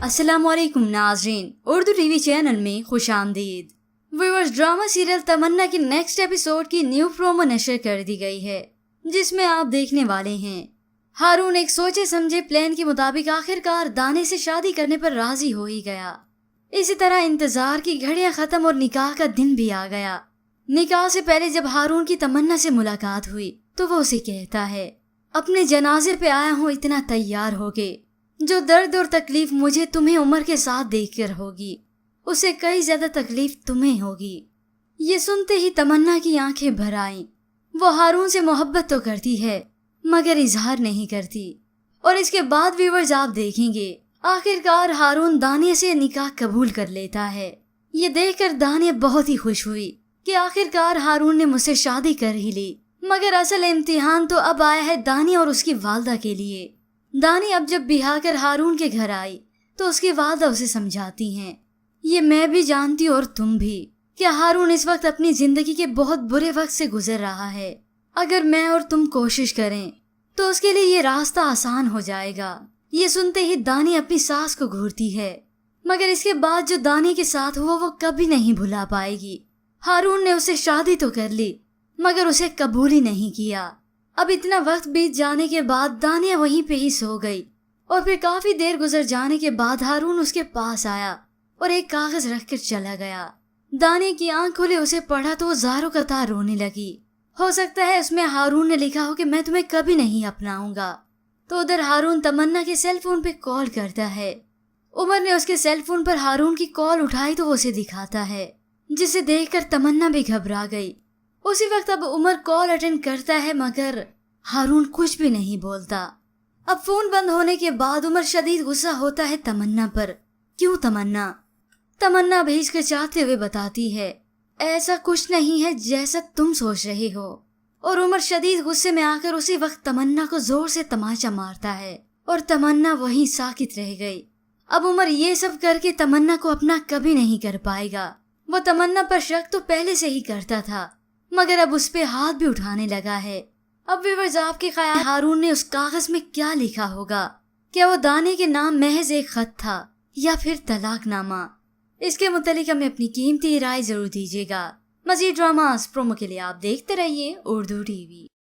अस्सलाम वालेकुम नाज़रीन, उर्दू टीवी चैनल में खुश आमदीद। व्यूअर्स, ड्रामा सीरियल तमन्ना की नेक्स्ट एपिसोड की न्यू प्रोमो नशर कर दी गई है, जिसमें आप देखने वाले हैं हारून एक सोचे समझे प्लान के मुताबिक आखिरकार दाने से शादी करने पर राजी हो ही गया। इसी तरह इंतजार की घड़ियां खत्म और निकाह का दिन भी आ गया। निकाह से पहले जब हारून की तमन्ना से मुलाकात हुई तो वो उसे कहता है, अपने जनाजे पे आया हूँ इतना तैयार होके, जो दर्द और तकलीफ मुझे तुम्हें उम्र के साथ देखकर होगी उसे कई ज्यादा तकलीफ तुम्हें होगी। ये सुनते ही तमन्ना की आंखें भर आईं। वो हारून से मोहब्बत तो करती है मगर इजहार नहीं करती। और इसके बाद व्यूअर्स आप देखेंगे आखिरकार हारून दानिया से निकाह कबूल कर लेता है। ये देखकर दानिया बहुत ही खुश हुई कि आखिरकार हारून ने मुझसे शादी कर ही ली। मगर असल इम्तिहान तो अब आया है दानिया और उसकी वालदा के लिए। दानी अब जब बिहा कर हारून के घर आई तो उसकी वालदा उसे समझाती हैं, ये मैं भी जानती हूँ और तुम भी, कि हारून इस वक्त अपनी जिंदगी के बहुत बुरे वक्त से गुजर रहा है। अगर मैं और तुम कोशिश करें तो उसके लिए ये रास्ता आसान हो जाएगा। ये सुनते ही दानी अपनी सास को घूरती है, मगर इसके बाद जो दानी के साथ हुआ वो कभी नहीं भुला पाएगी। हारून ने उसे शादी तो कर ली मगर उसे कबूल ही नहीं किया। अब इतना वक्त बीत जाने के बाद दानिया वहीं पे ही सो गई और फिर काफी देर गुजर जाने के बाद हारून उसके पास आया और एक कागज रखकर चला गया। दानिया की आंख खुली, उसे पढ़ा तो वो ज़ारो कतार रोने लगी। हो सकता है उसमें हारून ने लिखा हो कि मैं तुम्हें कभी नहीं अपनाऊंगा। तो उधर हारून तमन्ना के सेल फोन पे कॉल करता है। उमर ने उसके सेल फोन पर हारून की कॉल उठाई तो वो उसे दिखाता है, जिसे देखकर तमन्ना भी घबरा गई। उसी वक्त अब उमर कॉल अटेंड करता है मगर हारून कुछ भी नहीं बोलता। अब फोन बंद होने के बाद उमर शदीद गुस्सा होता है तमन्ना पर। क्यों तमन्ना? तमन्ना भी हिचकिचाते हुए बताती है, ऐसा कुछ नहीं है जैसा तुम सोच रहे हो। और उमर शदीद गुस्से में आकर उसी वक्त तमन्ना को जोर से तमाचा मारता है और तमन्ना वहीं साकित रह गई। अब उमर ये सब करके तमन्ना को अपना कभी नहीं कर पाएगा। वो तमन्ना पर शक तो पहले से ही करता था मगर अब उस पे हाथ भी उठाने लगा है। अब व्यूअर्स, आपके ख्याल हारून ने उस कागज में क्या लिखा होगा? क्या वो दाने के नाम महज एक खत था या फिर तलाकनामा? इसके मुतालिक हमें अपनी कीमती राय जरूर दीजिएगा। मज़ीद ड्रामास प्रोमो के लिए आप देखते रहिए उर्दू टीवी।